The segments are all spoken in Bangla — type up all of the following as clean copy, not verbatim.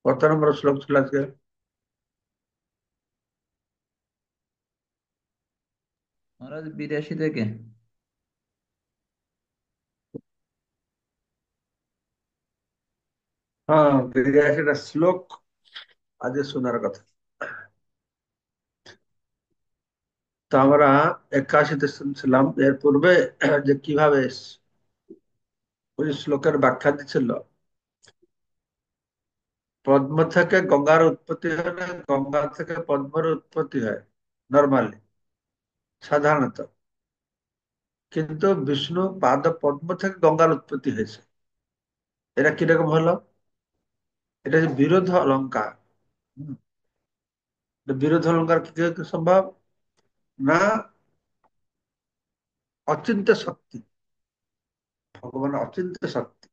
কত নম্বর শ্লোক ছিল আজকে? মহারাজ 82 থেকে। হ্যাঁ, 82টা শ্লোক আজকে শোনার কথা। তো আমরা 81তে শুনছিলাম এর পূর্বে যে কিভাবে ওই শ্লোকের ব্যাখ্যা দিচ্ছিল। পদ্ম থেকে গঙ্গার উৎপত্তি হয় না, গঙ্গা থেকে পদ্মের উৎপত্তি হয় নর্মালি, সাধারণত। কিন্তু বিষ্ণু পাদ পদ্ম থেকে গঙ্গার উৎপত্তি হয়েছে। এটা কিরকম হলো? এটা যে বিরোধ অলঙ্কার। হুম, এটা বিরোধ অলঙ্কার কি করে সম্ভব? না, অচিন্ত্য শক্তি, ভগবান অচিন্ত্য শক্তি।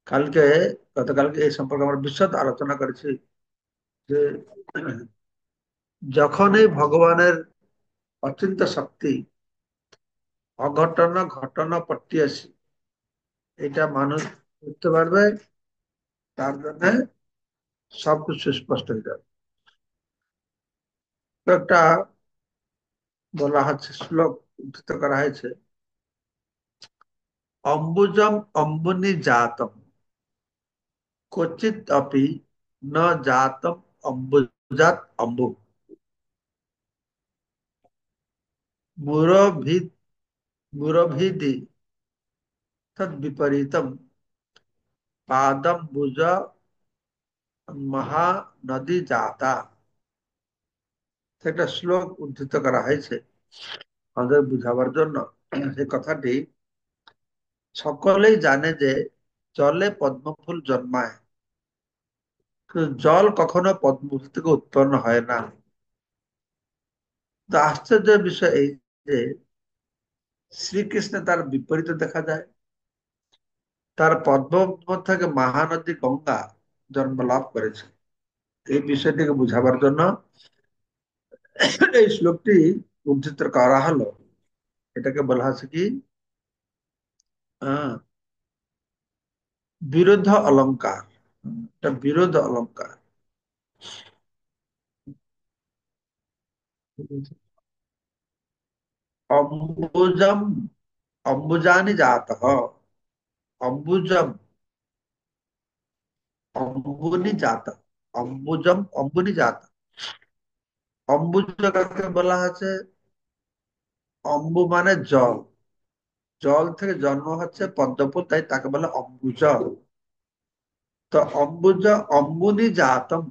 কালকে, গতকালকে এই সম্পর্কে আমরা বিশদ আলোচনা করেছি যে যখনই ভগবানের অচিন্ত্য শক্তি অঘটন ঘটনা প্রত্যাশী, এটা মানুষ বুঝতে পারবে, তার জন্য সবকিছু স্পষ্ট হয়ে যাবে। তো একটা বলা হচ্ছে, শ্লোক উদ্ধৃত করা হয়েছে, অম্বুজম অম্বুনি জাতম ক্বচিৎ অপি ন জাতম অম্বুজাত অম্বু মুরভি মুরভিদি তদ বিপরীতম পাদম্বুজ মহানদী জাতা। একটা শ্লোক উদ্ধৃত করা হয়েছে আমাদের বুঝাবার জন্য। সেই কথাটি সকলেই জানে যে জলে পদ্মফুল জন্মায়, কিন্তু জল কখনো পদ্মফুল থেকে উৎপন্ন হয় না। তো আশ্চর্যের বিষয় এই যে শ্রীকৃষ্ণে তার বিপরীতে দেখা যায়। তার পদ্ম থেকে মহানদী গঙ্গা জন্ম লাভ করেছে। এই বিষয়টিকে বুঝাবার জন্য এই শ্লোকটি উদ্ধৃত করা হলো। এটাকে বলা হচ্ছে কি, আহ, বিরোধ অলঙ্কার। এটা বিরোধ অলঙ্কার। অম্বুজম অম্বুজানি জাতঃ, অম্বুজম অম্বুনি জাতঃ, অম্বুজম অম্বুনি জাতঃ। অম্বুজ কাকে বলা হচ্ছে? অম্বু মানে জল, জল থেকে জন্ম হচ্ছে পদ্মফুল, তাই তাকে বলে অম্বুজ। তো অম্বুজ অম্বুনি জাতম,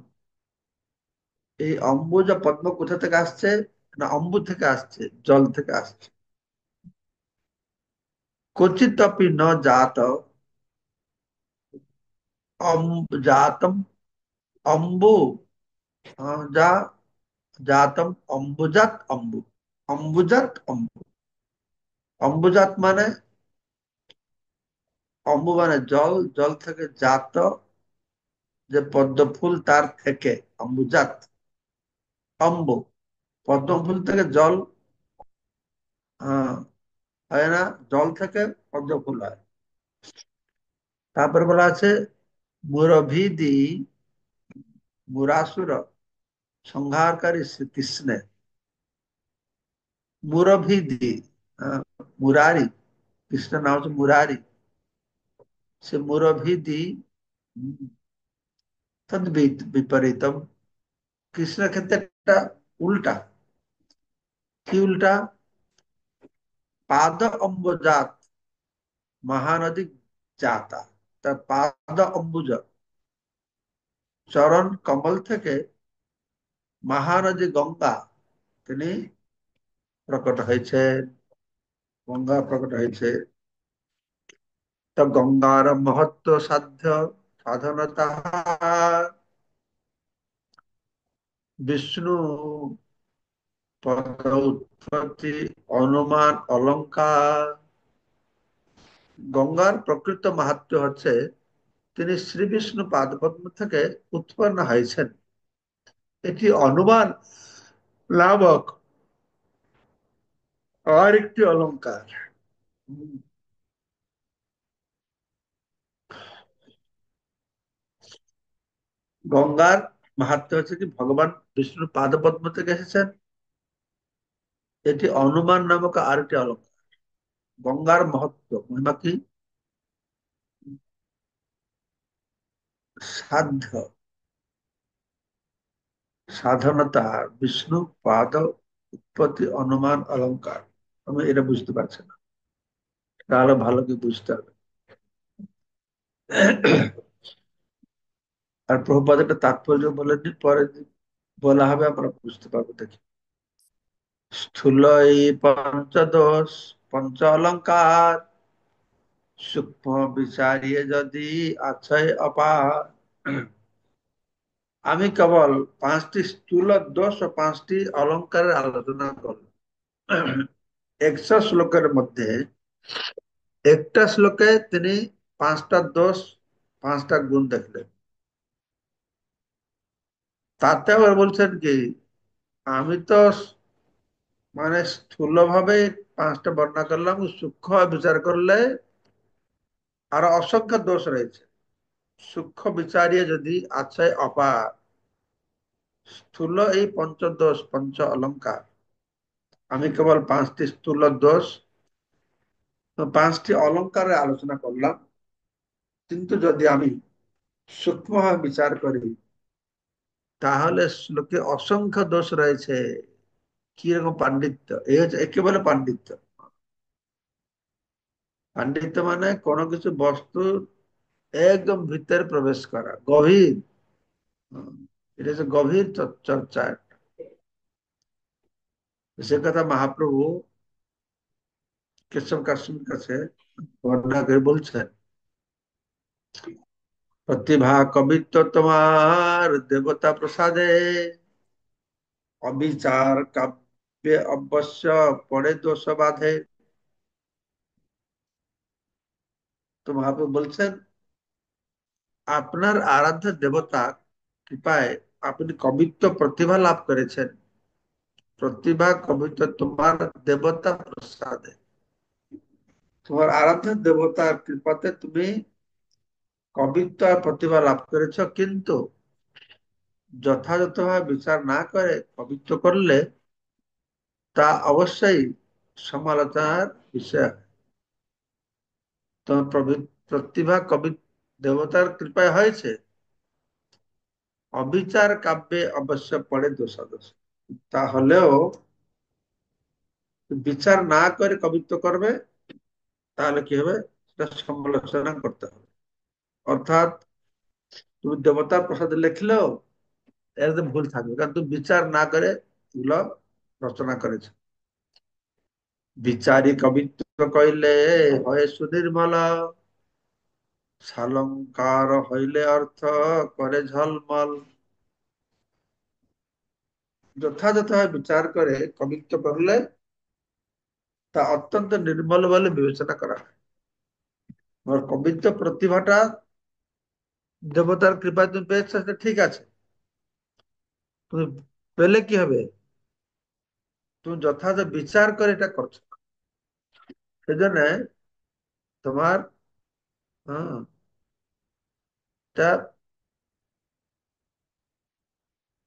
এই অম্বুজ পদ্ম কোথা থেকে আসছে? না, অম্বু থেকে আসছে, জল থেকে আসছে। क्वचिदपि न जात जातम अम्बु, जा जातम अम्बुजात अम्बु, अम्बुजात अम्बु। অম্বুজাত মানে, অম্বু মানে জল, জল থেকে জাত যে পদ্ম ফুল, তার থেকে অম্বুজাত অম্বু। পদ্ম ফুল থেকে জল হয় না, জল থেকে পদ্ম ফুল হয়। তারপর বলা আছে মুরভিদি, মুরাসুর সংহারকারী শ্রীকৃষ্ণে মুরভিদি, আহ, মুরারি, কৃষ্ণের নাম হচ্ছে মুরারি। সে মুরভিদি তদ বিপরীতম, কৃষ্ণের ক্ষেত্রে একটা উল্টা। কি উল্টা? পাদ অম্বুজাত মহানদী জাতা, তার পাদ অম্বুজ, চরণ কমল থেকে মহানদী গঙ্গা তিনি প্রকট হয়েছে, গঙ্গা প্রকট হয়েছে। তো গঙ্গার মহত্ব সাধ্য সাধনতা বিষ্ণু পদ উৎপত্তি অনুমান অলঙ্কার। গঙ্গার প্রকৃত মাহাত্ম্য হচ্ছে তিনি শ্রী বিষ্ণু পাদপদ্ম থেকে উৎপন্ন হয়েছেন। এটি অনুমান নামক আর একটি অলংকার। গঙ্গার মাহাত্ম্য হচ্ছে কি ভগবান বিষ্ণুর পাদপদ্ম থেকে এসেছেন। এটি অনুমান নামক আরেকটি অলংকার। গঙ্গার মহত্ব মহিমা কি? সাধ্য, সাধনতা, বিষ্ণু পাদ উৎপত্তি, অনুমান, অলংকার। আমি এটা বুঝতে পারছি না, তাহলে ভালো কি বুঝতে হবে। আর প্রভুপাদ একটা তাৎপর্য বলেননি, পরে বলা হবে, আমরা বুঝতে পারবো। দেখি, স্থূল এই পঞ্চদোষ পঞ্চ অলঙ্কার, সূক্ষ্ম বিচারিয়ে যদি আছয় অপার। আমি কেবল পাঁচটি স্থূল দোষ ও পাঁচটি অলঙ্কারের আলোচনা করলাম। 100 শ্লোকের মধ্যে একটা শ্লোকে তিনি পাঁচটা দোষ, পাঁচটা গুণ দেখলেন। তাতে আবার বলছেন কি, আমি তো মানে স্থূল ভাবে পাঁচটা বর্ণনা করলাম, সূক্ষ্ম বিচার করলে আরো অসংখ্য দোষ রয়েছে। সূক্ষ্ম বিচারিয়ে যদি আছে অপার। স্থূল এই পঞ্চদোষ পঞ্চ অলঙ্কার, আমি কেবল পাঁচটি স্থূল দোষ তো পাঁচটি অলঙ্কারের আলোচনা করলাম। কিন্তু যদি আমি সূক্ষ্মভাবে বিচার করি, তাহলে শ্লোকে অসংখ্য দোষ রয়েছে। কি রকম পাণ্ডিত্য! এই হচ্ছে একেবারে পাণ্ডিত্য। পাণ্ডিত্য মানে কোনো কিছু বস্তু একদম ভিতরে প্রবেশ করা, গভীর। এটা হচ্ছে গভীর চর্চা। সে কথা মহাপ্রভু কেশব কাশ্মীর কাছে বর্ণনা করে বলছেন, প্রতিভা কবিত্ব তোমার দেবতা প্রসাদে, অবিচার কাব্যে অবশ্য পড়ে দোষ বাধে। তো মহাপ্রভু বলছেন, আপনার আরাধ্য দেবতা কৃপায় আপনি কবিত্ব প্রতিভা লাভ করেছেন। প্রতিভা কবিত্ব তোমার দেবতা প্রসাদে, তোমার আরাধ্য দেবতার কৃপাতে তুমি কবিত্ব আর প্রতিভা লাভ করেছ। কিন্তু যথাযথভাবে বিচার না করে কবিত্ব করলে তা অবশ্যই সমালোচনার বিষয়। তোমার প্রতিভা কবি দেবতার কৃপায় হয়েছে, অবিচার কাব্যে অবশ্য পড়ে দোষাদোষ। তাহলেও বিচার না করে কবিত্ব করবে, তাহলে কি হবে? সেটা সমালোচনা করতে হবে। অর্থাৎ তুমি দেবতার প্রসাদে লিখলেও একদম ভুল থাকবে, কারণ তুমি বিচার না করে এগুলো রচনা করেছে। বিচারী কবিত্ব কইলে হয় সুনির্মল, সালঙ্কার হইলে অর্থ করে ঝলমল। যথাযথভাবে বিচার করে কবিত্ব করলে তা অত্যন্ত নির্মল বলে বিবেচনা করা হয়। আর কবিত্ব প্রতিভাটা দেবতার কৃপায় তুমি পেয়েছো, সেটা ঠিক আছে। তুমি পেলে কি হবে? তুমি যথাযথ বিচার করে এটা করছো, সেজন্য তোমার হ্যাঁ, এটা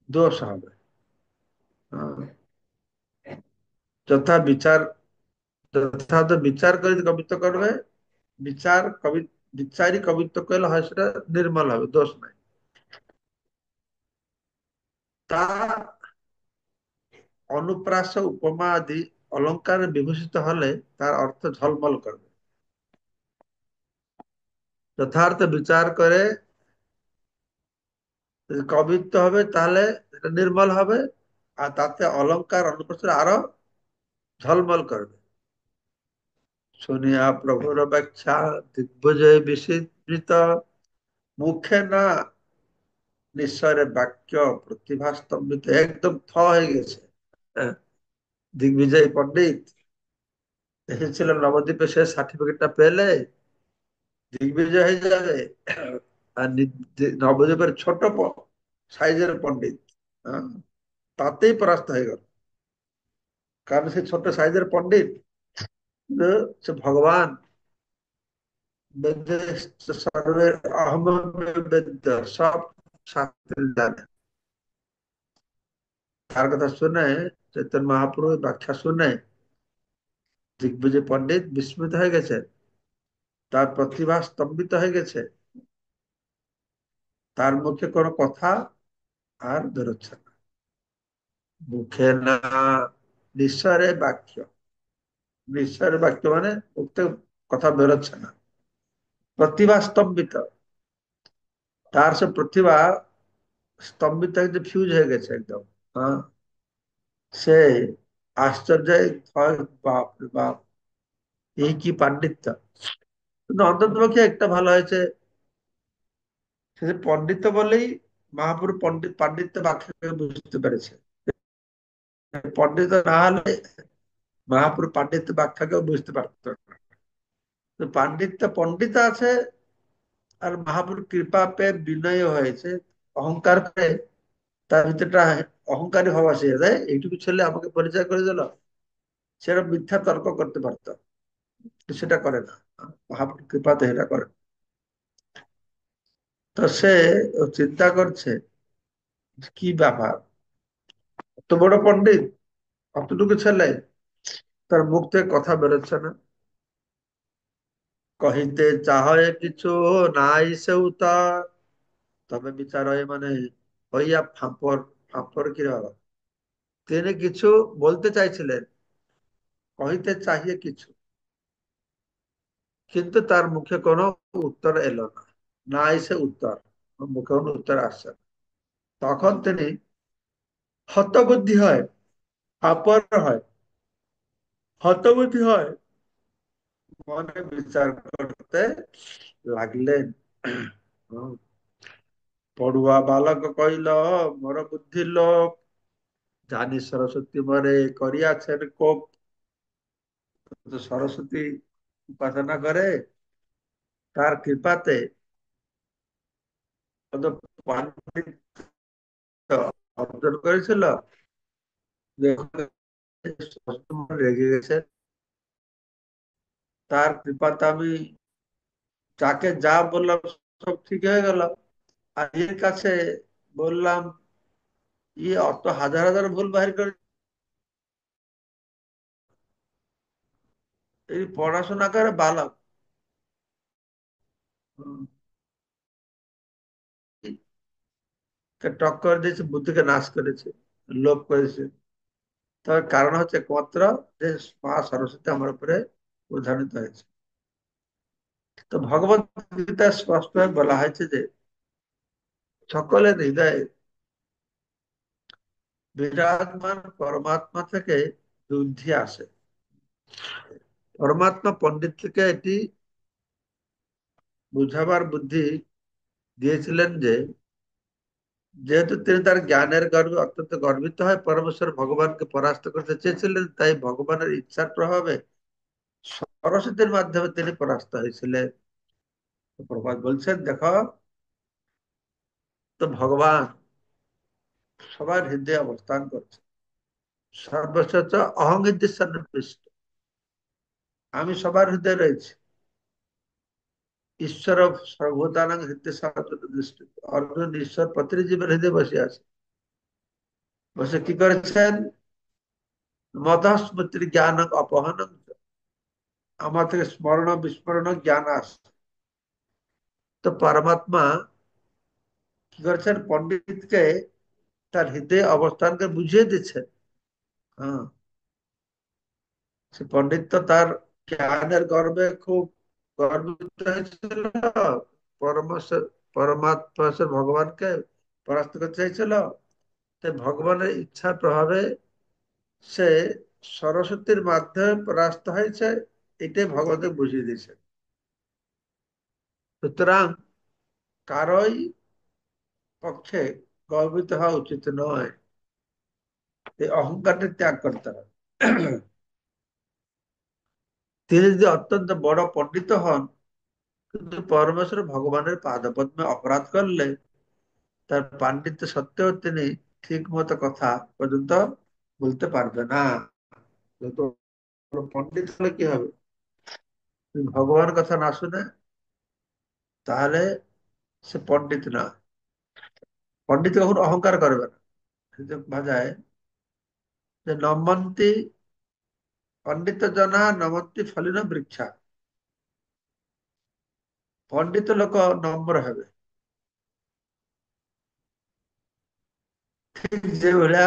দোষ হবে। হ্যাঁ, যথা বিচার, যথাযথ বিচার করে যদি কবিত্ব করবে, বিচার কবি বিচারই কবিত্ব করলে হয় সেটা নির্মল হবে, দোষ নাই। তা অনুপ্রাস উপমা আদি অলঙ্কারে বিভূষিত হলে তার অর্থ ঝলমল করবে। যথার্থ বিচার করে যদি কবিত্ব হবে, তাহলে এটা নির্মল হবে। আর তাতে অলংকার অনুপ্রাস আরো ঝলমল করবে। শুনিয়া প্রভুর ব্যাখ্যা দিগ্বিজয় বিস্মৃত, মুখে না নিঃস্বরে বাক্য প্রতিভা স্তম্ভিত, একদম হয়ে গেছে। হ্যাঁ, দিগ্বিজয় পণ্ডিত এসেছিলেন নবদ্বীপে, সে সার্টিফিকেটটা পেলে দিগ্বিজয় হয়ে যাবে। আর নবদ্বীপের ছোট সাইজের পণ্ডিত, হ্যাঁ, তাতেই পরাস্ত হয়ে গেল। কারণ সে ছোট সাইজের পণ্ডিত, সে ভগবান বেদের সর্বের অহম বেদ, সব শাস্ত্র জানে। তার কথা শুনে, চৈতন্য মহাপ্রভু ব্যাখ্যা শুনে দিগ্বিজয় পণ্ডিত বিস্মিত হয়ে গেছে, তার প্রতিভা স্তম্ভিত হয়ে গেছে, তার মুখে কোনো কথা আর বেরোচ্ছে না। মুখে না, নিঃস্বরে বাক্য, নিঃস্বরে বাক্য মানে মুখে কথা বেরোচ্ছে না, প্রতিভা স্তম্ভিত। তার সে প্রতিভা স্তম্ভিত হয়ে ফিউজ হয়ে গেছে একদম। হ্যাঁ, সে আশ্চর্য, হয়, বাপ রে বাপ, এই কি পাণ্ডিত্য। কিন্তু অন্ততপক্ষে একটা ভালো হয়েছে, সে যে পণ্ডিত বলেই মহাপুরুষ পাণ্ডিত্য বাক্যকে বুঝতে পেরেছে। পণ্ডিত না হলে মহাপুরুষ পাণ্ডিত্য ব্যাখ্যাকেও বুঝতে পারতো না। তো পাণ্ডিত্য পণ্ডিত আছে, আর মহাপুরুষ কৃপা পেয়ে বিনয় হয়েছে, অহংকার করে তার ভিতরটা অহংকারী হওয়া সে দেয়, এইটুকু ছেলে আমাকে পরিচয় করে দিল, সেটা মিথ্যা তর্ক করতে পারতো, কিন্তু সেটা করে না। মহাপুরুষ কৃপাতে এটা করে। তো সে চিন্তা করছে, কি ব্যাপার, এত বড় পণ্ডিত, অতটুকু ছেলে, তার মুখ থেকে কথা বেরোচ্ছে না। কহিতে চাহে কিছু, নাই সেও তার, তবে বিচার হয় মানে হইয়া ফাঁপর। ফাঁপর কি বাবা, তিনি কিছু বলতে চাইছিলেন, কহিতে চাহিয়ে কিছু, কিন্তু তার মুখে কোনো উত্তর এলো না। না এসে উত্তর, মুখে কোনো উত্তর আসছে না। তখন তিনি হতবুদ্ধি হয়, ফাঁপর হয়, হতবুদ্ধি হয়, মনে বিচার করতে লাগলেন। পড়ুয়া বালক কইল, মোর বুদ্ধি লোক, জানি সরস্বতী মরে করিয়াছেন কোপ। তো সরস্বতী উপাসনা করে, তার কৃপাতে কত পাণ্ডিত্য অর্জন করেছিল, যে সরস্বতী মা রেগে গেছে। তার কৃপাতে আমি যাকে যা বললাম সব ঠিক হয়ে গেল। আর এর কাছে বললাম, ইয়ে অত হাজার হাজার ভুল বাহির করে, এই পড়াশোনা করে বালক, টক্কর দিয়েছে, বুদ্ধিকে নাশ করেছে, লোভ করেছে। তার কারণ হচ্ছে একমাত্র যে মা সরস্বতী আমার উপরে প্রধানিত হয়েছে। তো ভগবত গীতায় স্পষ্ট বলা হয়েছে যে সকলের হৃদয়ে বিরাজমান পরমাত্মা থেকে বুদ্ধি আসে। পরমাত্মা পণ্ডিতকে এটি বুঝাবার বুদ্ধি দিয়েছিলেন যে, যেহেতু তিনি তার জ্ঞানের গর্বে অত্যন্ত গর্বিত হয় পরমেশ্বর ভগবানকে পরাস্ত করতে চেয়েছিলেন, তাই ভগবানের ইচ্ছার প্রভাবে সরস্বতীর মাধ্যমে তিনি পরাস্ত হয়েছিলেন। প্রভাত বলছেন, দেখো, তো ভগবান সবার হৃদয়ে অবস্থান করছে, সর্বশ্রেষ্ঠ অহংহৃদয় সন্নিবিষ্ট, আমি সবার হৃদয়ে রয়েছি। ঈশ্বর সর্বভূতানাং হৃদয় দৃষ্টি, অর্জুন ঈশ্বর প্রতিটি জীবের হৃদয়ে বসে আছে। বসে কি করেছেন, মতঃ স্মৃতির জ্ঞান অপহরণ, আমার থেকে স্মরণ বিস্মরণ জ্ঞান আসে। তো পরমাত্মা কি করেছেন, পণ্ডিতকে তার হৃদয়ে অবস্থানকে বুঝিয়ে দিচ্ছে। হ্যাঁ, সে পণ্ডিত তো তার জ্ঞানের গর্বে খুব গর্বিত হয়েছিল, পরমেশ্বর পরমাত্মা ভগবানকে পরাস্ত করতে চাইছিল। তাই ভগবানের ইচ্ছার প্রভাবে সে সরস্বতীর মাধ্যমে পরাস্ত হয়েছে, এটাই ভগবান বুঝিয়ে দিয়েছে। সুতরাং কারোই পক্ষে গর্বিত হওয়া উচিত নয়, এই অহংকারটা ত্যাগ করতে হবে। তিনি যদি অত্যন্ত বড় পণ্ডিত হন, কিন্তু পরমেশ্বর ভগবানের পাদপদ্মে অপরাধ করলে তার পাণ্ডিত্য সত্ত্বেও তিনি ঠিক মতো কথা পর্যন্ত বলতে পারবে না। যত বড় পণ্ডিত হলে কি হবে, যদি ভগবানের কথা না শুনে তাহলে সে পণ্ডিত না। পণ্ডিত কখনো অহংকার করবে না। এই যে ভাষায় যে নমন্তি পণ্ডিত জনা নমন্তি ফলিন বৃক্ষা, পণ্ডিত লোক নম্র হবে। ঠিক যেভଳିଆ,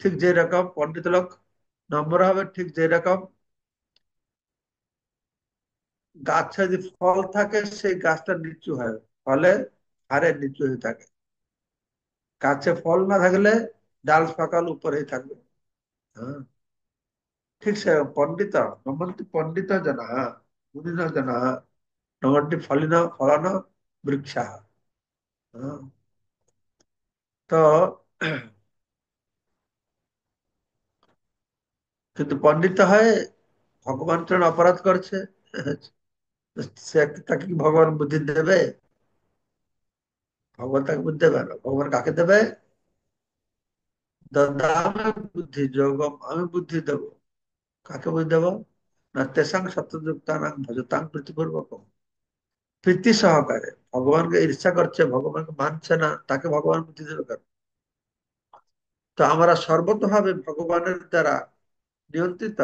ঠিক যেরকম পণ্ডিত লোক নম্র হবে, ঠিক যেরকম গাছে যদি ফল থাকে সেই গাছটা নিচু হয়, ফলে হারে নিচু হয়ে থাকে। গাছে ফল না থাকলে ডাল সকাল উপরেই থাকবে। হ্যাঁ, ঠিক সে পণ্ডিত নমন্তি পণ্ডিত জন মুনিন জন নমন্তি ফলিন ফলন বৃক্ষা। হ্যাঁ, তো কিন্তু পণ্ডিত হয় ভগবান চরণ অপরাধ করছে, সে তাকে কি ভগবান বুদ্ধি দেবে? ভগবান তাকে বুদ্ধি দেবে না। ভগবান কাকে দেবে? দদামে বুদ্ধি যোগম, আমি বুদ্ধি দেবো। কাকে বুদ্ধি দেবো? না তেসাং সত্যযুক্তানাং ভজতাং প্রীতিপূর্বক, প্রীতি সহকারে। ভগবানকে ঈর্ষা করছে, ভগবানকে মানছে না, তাকে ভগবান বুদ্ধি দেবে কেন? তো আমরা সর্বতভাবে ভগবানের দ্বারা নিয়ন্ত্রিত।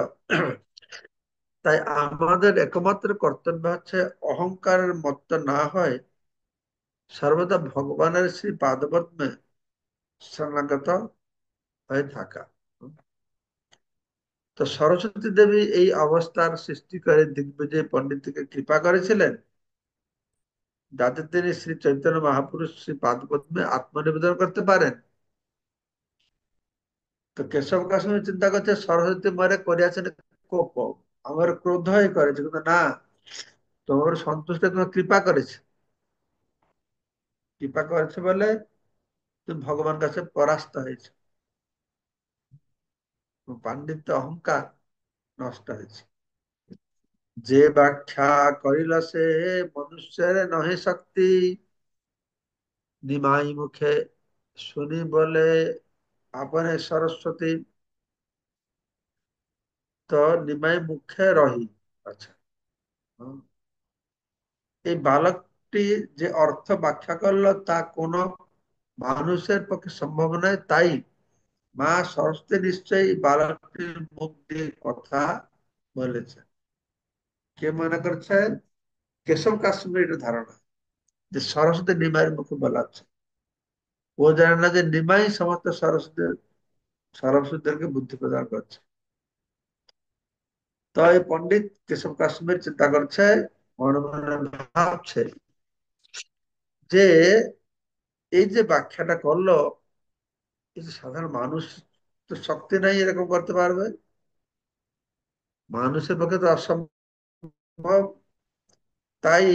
তাই আমাদের একমাত্র কর্তব্য হচ্ছে অহংকারের মত্ত না হয় সর্বদা ভগবানের শ্রী পাদপদ্মে শরণাগত হয়ে থাকা। তো সরস্বতী দেবী এই অবস্থার সৃষ্টি করে দিগ্বিজয় পণ্ডিতকে কৃপা করেছিলেন, যাতে তিনি শ্রী চৈতন্য মহাপুরুষ শ্রী পাদপদ্মে আত্মনিবেদন করতে পারেন। তো কেশব কাশ্মীর চিন্তা করছে সরস্বতী মারে করিয়াছেন কোপ, আমার ক্রোধ হয়ে করেছে, কিন্তু না, তোমার সন্তুষ্ট তোমার কৃপা করেছে। কৃপা করেছে বলে তুমি ভগবান কাছে পরাস্ত হয়েছে, পাণ্ডিত্য অহংকার নষ্ট হয়েছে। যে ব্যাখ্যা করিল সে মনুষ্যের নহে শক্তি, নিমাই মুখে শুনি বলে আপনে সরস্বতী। তো নিমাই মুখে রহি। আচ্ছা, হুম। এই বালকটি যে অর্থ ব্যাখ্যা করলো তা কোনো মানুষের পক্ষে সম্ভব নয়, তাই মা সরস্বতী নিশ্চয়ই বালকটির মুখ দিয়ে কথা বলেছে। কে মনে করছে? কেশব কাশ্মীর ধারণা যে সরস্বতী নিমাইয়ের মুখে বলাচ্ছে। ও জানে না যে নিমাই সমস্ত সরস্বতীদেরকে বুদ্ধি প্রদান করছে। তো এই পণ্ডিত কেশব কাশ্মীর চিন্তা করছে, মনে মনে ভাবছে যে এই যে ব্যাখ্যাটা করলো, এই যে সাধারণ মানুষ তো শক্তি নাই এরকম করতে পারবে, মানুষের পক্ষে তো অসম্ভব। তাই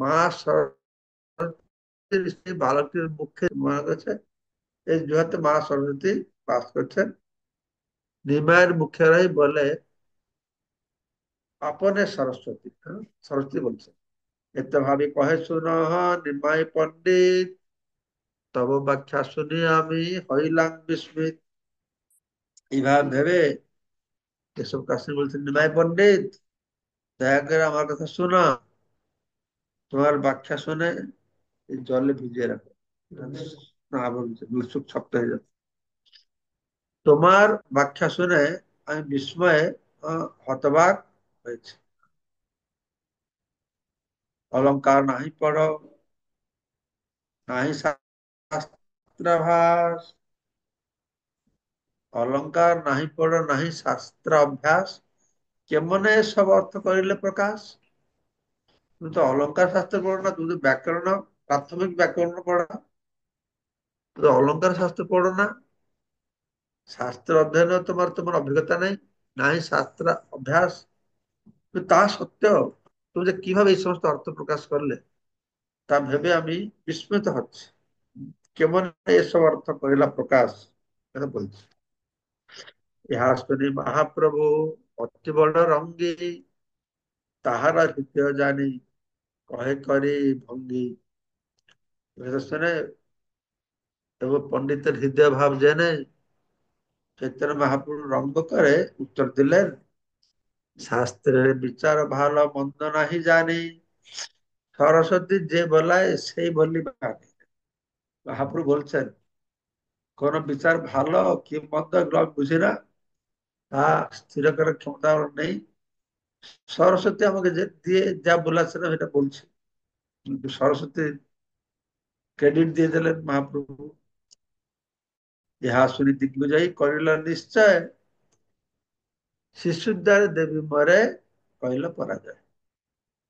মা সরস্বতীর সেই বালকটির মুখে মনে করছে এই জুহাতে মা সরস্বতী বাস করছেন। নিমায়ের মুখেরাই বলে আপনে সরস্বতী। হ্যাঁ, সরস্বতী বলছে, এতে ভাবি কহে শুনো নিমাই পণ্ডিত, তব ব্যাখ্যা শুনি আমি হইলাম বিস্মিত। এইভাবে ভেবে কেশব কাশী বলছেন, নিমাই পণ্ডিত দয়া করে আমার কথা শোনো, তোমার ব্যাখ্যা শুনে এই জলে ভিজিয়ে রাখো, না বলছে শক্ত হয়ে যাবে। তোমার ব্যাখ্যা শুনে আমি বিস্ময়ে হতবাক হয়েছি। অলঙ্কার নাহি পড়ো, নাহি শাস্ত্রাভাস, অলঙ্কার নাহি পড়ো নাহি শাস্ত্র অভ্যাস, কেমনে সব অর্থ করিলে প্রকাশ। তুমি তো অলঙ্কার শাস্ত্র পড়ো না, তুমি তো ব্যাকরণ, প্রাথমিক ব্যাকরণ পড়া, তুমি তো অলঙ্কার শাস্ত্র পড়ো না, শাস্ত্র অধ্যয়নে তোমার তোমার অভিজ্ঞতা নেই, নাই শাস্ত্র অভ্যাস। কিন্তু তা সত্ত্বেও তুমি যে কিভাবে এই সমস্ত অর্থ প্রকাশ করলে তা ভেবে আমি বিস্মিত হচ্ছি। কেমন এসব অর্থ করিলা প্রকাশ, এটা বলছি। ইহা শুনি মহাপ্রভু অতি বড় রঙ্গী, ତାହାର ହୃଦୟ ଜାଣି କହେ କରି ଭଙ୍ଗୀ। বেদ শুনে এবং পণ্ডিতের হৃদয় ভাব জেনে চৈতন্য মহাপ্রভু রঙ্গ করে উত্তর দিলেন, শাস্ত্রের বিচার ভালো মন্দ নাহি জানি, সরস্বতী যে বলায় সেই বলি বাণী। মহাপ্রভু বলছেন, কোন বিচার ভালো কি মন্দ এগুলো আমি বুঝি না, তা স্থির করার ক্ষমতা আমার নেই। সরস্বতী আমাকে যে দিয়ে যা বলেছেন আমি এটা বলছি। কিন্তু সরস্বতী ক্রেডিট দিয়ে দিলেন মহাপ্রভু। ইহা শুনি দিগ্বিজয়ী করিল নিশ্চয়, শিশুদ্ধারে দেবী মরে কইল পরাজয়।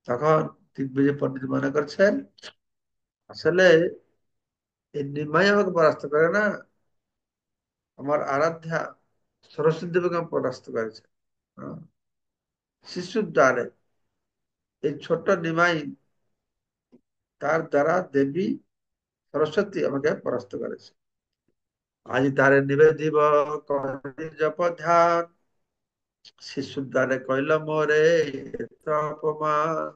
তখন দিগ্বিজয় পণ্ডিত মনে করছেন, আসলে এই নিমাই আমাকে পরাস্ত করে না, আমার আরাধ্যা সরস্বতী দেবীকে আমি পরাস্ত করেছে। হ্যাঁ, শিশুদ্ধারে এই ছোট্ট নিমাই, তার দ্বারা দেবী সরস্বতী আমাকে পরাস্ত করেছে। আজ তারে নিবেদিব করি জপ ধ্যান, শিশুদ্ধারে কইল মোরে এ তো অপমান।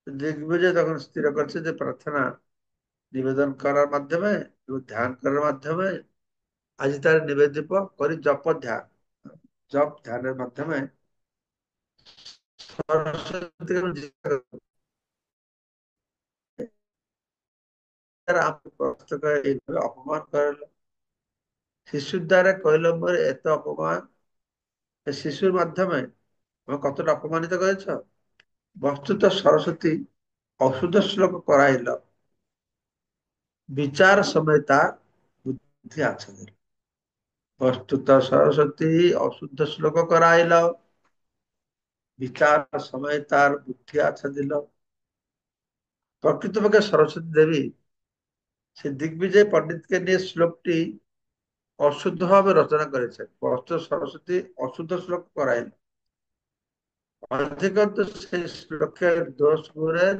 দিগ্বিজয় তখন স্থির করছে যে প্রার্থনা নিবেদন করার মাধ্যমে এবং ধ্যান করার মাধ্যমে আজ তার নিবেদিত করি জপ ধ্যান, জপ ধ্যানের মাধ্যমে সরস্বতীকে আমি জিজ্ঞাসা করব, "এরা আমাকে কষ্ট করে এইভাবে অপমান করলো, শিশুর দ্বারা কইল মোরে এত অপমান, এই শিশুর মাধ্যমে আমাকে কতটা অপমানিত করেছ। বস্তুত সরস্বতী অশুদ্ধ শ্লোক করাইল, বিচার সময় তার বুদ্ধি আছে। বস্তুত সরস্বতী অশুদ্ধ শ্লোক করাইল, বিচার সময় তার বুদ্ধি আছে দিল। প্রকৃতপক্ষে সরস্বতী দেবী সে দিগ্বিজয় পণ্ডিতকে নিয়ে শ্লোকটি অশুদ্ধ ভাবে রচনা করেছেন। বস্তুত সরস্বতী অশুদ্ধ শ্লোক করাইল, অধিকন্ত সেই শ্লোকের দোষ গুণের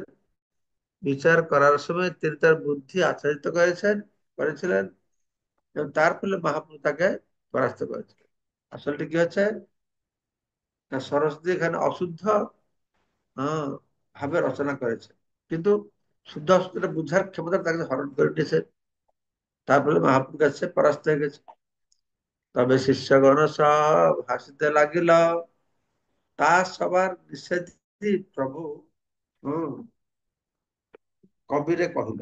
বিচার করার সময় তিনি তার বুদ্ধি আচ্ছাদিত করেছিলেন এবং তার ফলে মহাপ্রভু তাকে পরাস্ত করেছিলেন। আসলে কি হচ্ছে না, সরস্বতী এখানে অশুদ্ধ ভাবে রচনা করেছে, কিন্তু শুদ্ধ অশুদ্ধটা বুঝার ক্ষমতা তাকে হরণ করে নিয়েছে, তার ফলে মহাপ্রভুর কাছে পরাস্ত হয়ে গেছে। তবে শিষ্যগণ সব হাসিতে লাগিল, তা সবার নিষেধি প্রভু হম কবিরে কহিল।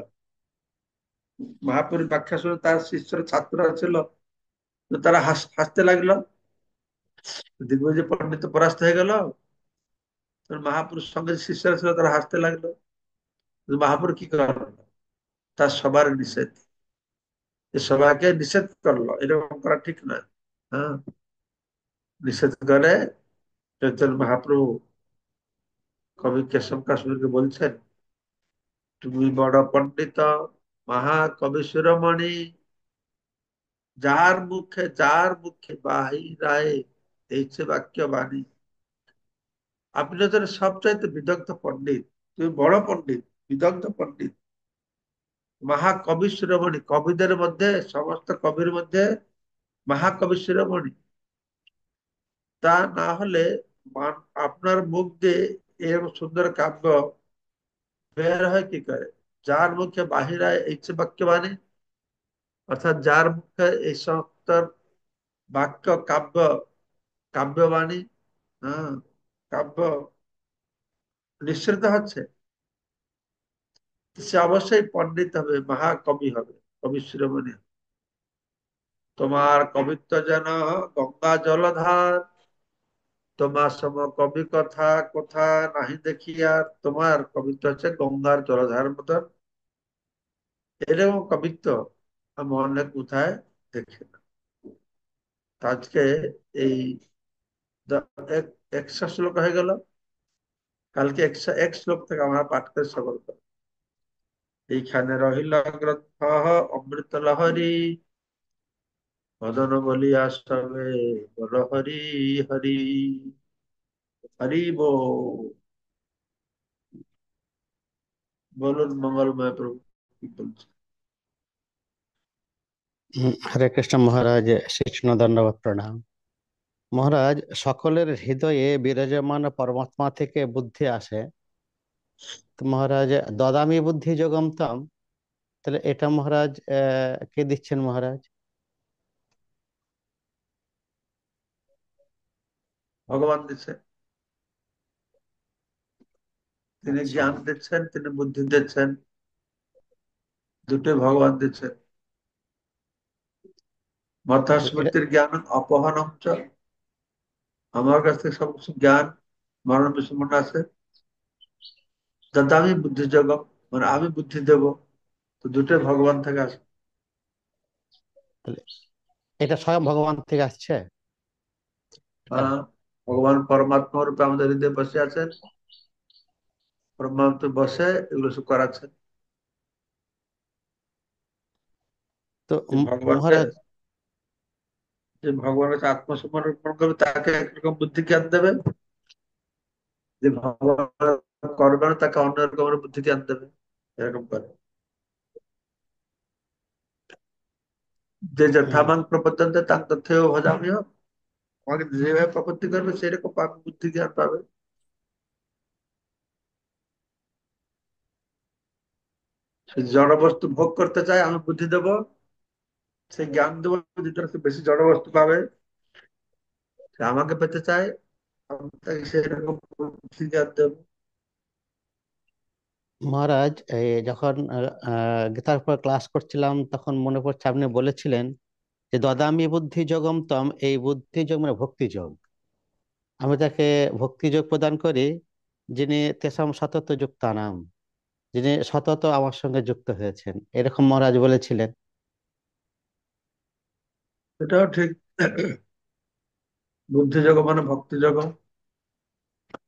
মহাপ্রভুর ব্যাখ্যা শুনে তার শিষ্যর ছাত্ররা ছিল, তো তারা হাসতে লাগলো। দিগ্বিজয় পণ্ডিত পরাস্ত হয়ে গেল, মহাপুরুষ সঙ্গে শিষ্যরা ছিল তারা হাসতে লাগলো। মহাপুর কি করলো, তার সবার নিষেধ, সবাইকে নিষেধ করলো, এরকম করা ঠিক নয়। হ্যাঁ, নিষেধ করে চৈতন্য মহাপ্রভু কবি কেশব কাশ্মীরকে বলছেন, তুমি বড় পণ্ডিত মহাকবি শিরোমণি, যার মুখে বাহিরায় এইছে বাক্য বাণী। আপনি হচ্ছেন সবচাইতে বিদগ্ধ পণ্ডিত, তুমি বড় পণ্ডিত, বিদগ্ধ পণ্ডিত, মহাকবি শিরোমণি, কবিদের মধ্যে সমস্ত কবির মধ্যে মহাকবি শিরোমণি। তা না হলে আপনার মুখ দিয়ে এরকম সুন্দর কাব্য বের হয় কি করে? যার মুখে বাহিরায় ইচ্ছে বাক্য বাণী, অর্থাৎ যার মুখে এই সমস্ত বাক্য কাব্যবাণী, হ্যাঁ, কাব্য নিঃসৃত হচ্ছে, সে অবশ্যই পণ্ডিত হবে, মহাকবি হবে, কবি শিরোমণি। তোমার কবিত্ব যেন গঙ্গা জলধার, তোমার সম কবি কথা কোথা নাহি দেখি আর। তোমার কবিত্ব হচ্ছে গঙ্গার জলধার মতন, এরকম কবিত্ব আমি অনেক কোথায় দেখি না। তো আজকে এই একশো শ্লোক হয়ে গেল, কালকে একশো এক শ্লোক থেকে আমরা পাঠ করে সকল করব। এইখানে রহিল গ্রন্থ অমৃত লহরী, মদন বলিয়া সবে বল হরি হরি। হরি বলুন মঙ্গলময় প্রভু কি বলছে। हरे कृष्ण महाराज, शिष्ण दंडवत प्रणाम। মহারাজ, সকলের হৃদয়ে বিরাজমান পরমাত্মা থেকে বুদ্ধি আসে। তো মহারাজ, দদামি বুদ্ধি যোগম তম, তাহলে এটা মহারাজ কে দিচ্ছেন মহারাজ? ভগবান দিচ্ছেন। তিনি আচ্ছা। জ্ঞান দিচ্ছেন, তিনি বুদ্ধি দিচ্ছেন, দুটোই ভগবান দিচ্ছেন। মাথা তো এটা স্মৃতির জ্ঞান অপহরণ চ। আমার কাছ থেকে সবকিছু জ্ঞান মরণ বিস্মরণ আছে। যাতে আমি বুদ্ধি জগৎ, মানে আমি বুদ্ধি দেব, তো দুটোই ভগবান থেকে আসে। তাহলে এটা স্বয়ং ভগবান থেকে আসছে এটা? আহ, ভগবান পরমাত্মা রূপে আমাদের হৃদয়ে বসে আছেন, পরমাত্মা বসে এগুলো সব করাচ্ছেন। তো যে ভগবানকে, মহারাজ, যে ভগবানের কাছে আত্মসমর্পণ করবে তাকে একরকম বুদ্ধি জ্ঞান দেবে, যে ভগবান করবে না তাকে অন্য রকমের বুদ্ধি জ্ঞান দেবে, এরকম করে। যে উম, যথামাং প্রপদ্যন্তে তাং তথ্যেও ভজামি হোক, আমাকে যেভাবে প্রপত্তি করবে সেরকম পাবে, বুদ্ধি জ্ঞান পাবে। সে জড় বস্তু ভোগ করতে চায়, আমি বুদ্ধি দেবো, সে জ্ঞান দেবো, যেটা সে বেশি জড় বস্তু পাবে। সে আমাকে পেতে চায়, আমি তাকে সেরকম বুদ্ধি জ্ঞান দেবো। মহারাজ, যখন গীতার উপর ক্লাস করছিলাম তখন মনে পড়ছে আপনি বলেছিলেন যে দদামি বুদ্ধি যোগম তম, এই বুদ্ধি যোগ মানে ভক্তি যোগ। আমি তাকে ভক্তি যোগ প্রদান করি যিনি তেসাম সতত যুক্তানাম, যিনি সতত আমার সঙ্গে যুক্ত হয়েছেন, এরকম মহারাজ বলেছিলেন। এটাও ঠিক। বুদ্ধি যোগ মানে ভক্তি যোগ,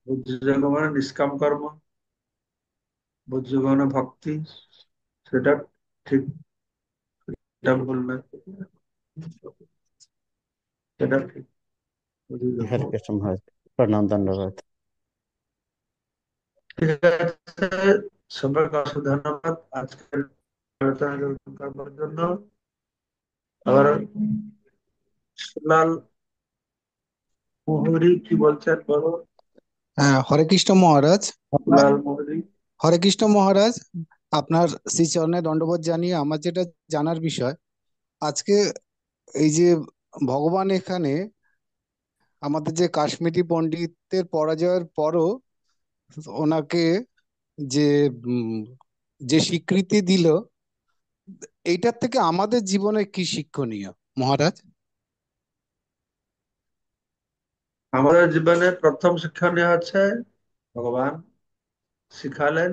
বুদ্ধি যোগ মানে নিষ্কাম কর্ম, বুদ্ধি যোগ মানে ভক্তি, সেটা ঠিক। এটা ভুল না, সেটা ঠিক। বুদ্ধি যোগ। হরে কৃষ্ণ মহারাজ, প্রণাম দণ্ডবাদ। ঠিক আছে, সবাইকে অসংখ্য ধন্যবাদ আজকের আলোচনা করবার জন্য। আবার সুলাল মুহুরী কি বলছেন বলো। হ্যাঁ, হরে কৃষ্ণ মহারাজ। সুলাল মুহুরী। হরে কৃষ্ণ মহারাজ, আপনার শ্রী চরণে দণ্ডবোধ জানিয়ে আমার যেটা জানার বিষয়, আজকে এই যে ভগবান এখানে আমাদের যে কাশ্মীরি পণ্ডিতের পরাজয়ের পরও ওনাকে যে উম, যে স্বীকৃতি দিল, এইটার থেকে আমাদের জীবনে কি শিক্ষণীয় মহারাজ? আমাদের জীবনে প্রথম শিক্ষণীয় হচ্ছে ভগবান শিখালেন,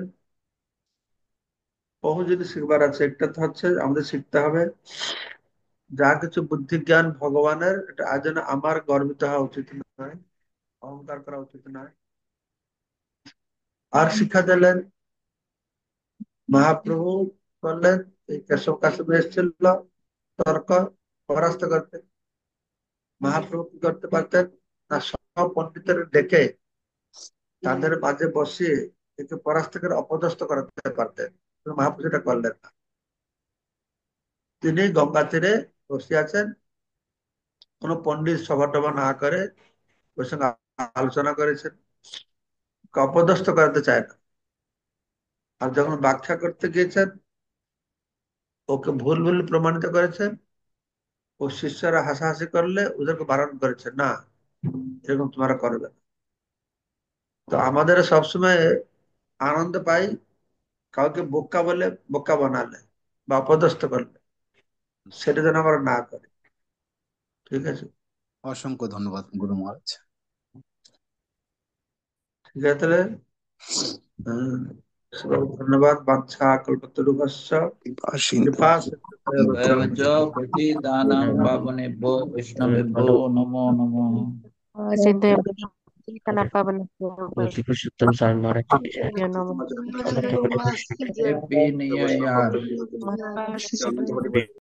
বহু জিনিস শিখবার আছে। একটা তো হচ্ছে আমাদের শিখতে হবে যা কিছু বুদ্ধি জ্ঞান ভগবানের, এটা আজ যেন আমার গর্বিত হওয়া উচিত নয়, অহংকার করা উচিত নয়। আর শিক্ষা দিলেন মহাপ্রভু, বললেন এই কেশব কাশ্মীর এসেছিল তর্ক পরাস্ত করতে, মহাপ্রভু কি করতে পারতেন না, সব পণ্ডিতের ডেকে তাদের মাঝে বসিয়ে একে পরাস্ত করে অপদস্থ করাতে পারতেন, কিন্তু মহাপ্রভু সেটা করলেন না। তিনি গঙ্গা তীরে বসে আছেন, কোনো পণ্ডিত সভা টভা না করে ওর সঙ্গে আলোচনা করেছেন, ওকে অপদস্থ করাতে চায় না। আর যখন ব্যাখ্যা করতে গিয়েছেন, ওকে ভুল ভুল প্রমাণিত করেছেন, ও শিষ্যরা হাসাহাসি করলে ওদেরকে বারণ করেছেন, না এরকম তোমরা করবে না। তো আমাদের সবসময় আনন্দ পাই কাউকে বোকা বলে, বোকা বানালে বা অপদস্থ করলে, সেটা যেন আমরা না করি। ঠিক আছে। অসংখ্য ধন্যবাদ গুরু মহারাজ। ঠিক আছে তাহলে, সবাই ধন্যবাদ। বাঞ্ছা কল্পতরুভ্যশ্চ কৃপা সিন্ধু কৃপা সিন্ধুভ্যেব চ वैवच पतितानां पावनेभ्यो वैष्णवेभ्यो नमो नमः। सिद्धे कीर्तन पावन पुरुषोत्तम स्वामी महाराज जी की जय। नमः समस्त कोटि वैष्णव हैप्पी न्यू ईयर। नमः